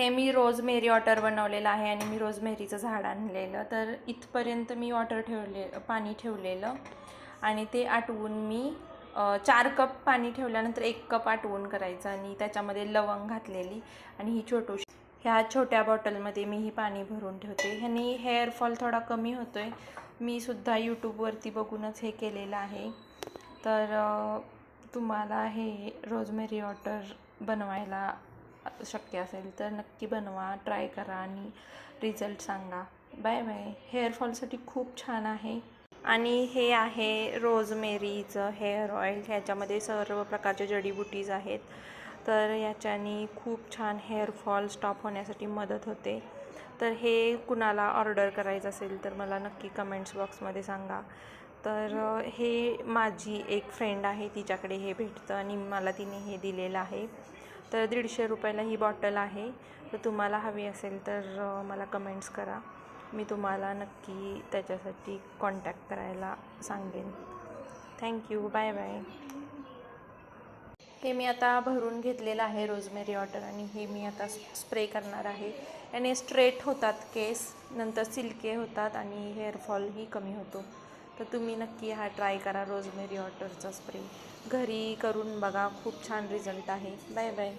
हे मी rosemary water बनवलेलं आहे आणि मी रोजमेरीचं झाड आणलेलं. तर इथपर्यंत मी पाणी ठेवलेलं आणि ते आटवून मी 4 कप पाणी ठेवल्यानंतर 1 कप आटवून करायचं आणि त्याच्यामध्ये लवंग घातलेली आणि ही ह्या छोट्या बॉटलमध्ये मी ही पाणी भरून ठेवते. ह्यानी हेअरफॉल थोडा कमी होतो आहे. मी सुद्धा यूट्यूबवरती बघूनच हे केलेलं आहे. तर तुम्हाला हे रोजमेरी वॉटर बनवायला शक्य असेल तर नक्की बनवा, ट्राय करा आणि रिझल्ट सांगा. Bye bye. हेअरफॉलसाठी खूप छान आहे. आणि हे आहे रोजमेरीचं हेअर ऑइल. ह्याच्यामध्ये सर्व प्रकारचे जडीबुटीज आहेत. तर याच्याने खूप छान हेअरफॉल स्टॉप होण्यासाठी मदत होते. तर हे कुणाला ऑर्डर करायचं असेल तर मला नक्की कमेंट्स बॉक्समध्ये सांगा. तर हे माझी एक फ्रेंड आहे, तिच्याकडे हे भेटतं आणि मला तिने हे दिलेलं आहे. तर 150 रुपयाला ही बॉटल आहे. तर तुम्हाला हवी असेल तर मला कमेंट्स करा. मी तुम्हाला नक्की त्याच्यासाठी कॉन्टॅक्ट करायला सांगेन. थँक्यू. Bye bye. हे मी आता भरून घेतलेलं आहे रोजमेरी वॉटर आणि हे मी आता स्प्रे करणार आहे. याने स्ट्रेट होतात केस, नंतर सिल्की होतात आणि हेअरफॉलही कमी होतो. तर तुम्ही नक्की हा ट्राय करा रोजमेरी वॉटरचा स्प्रे. घरी करून बघा, खूप छान रिझल्ट आहे. Bye bye.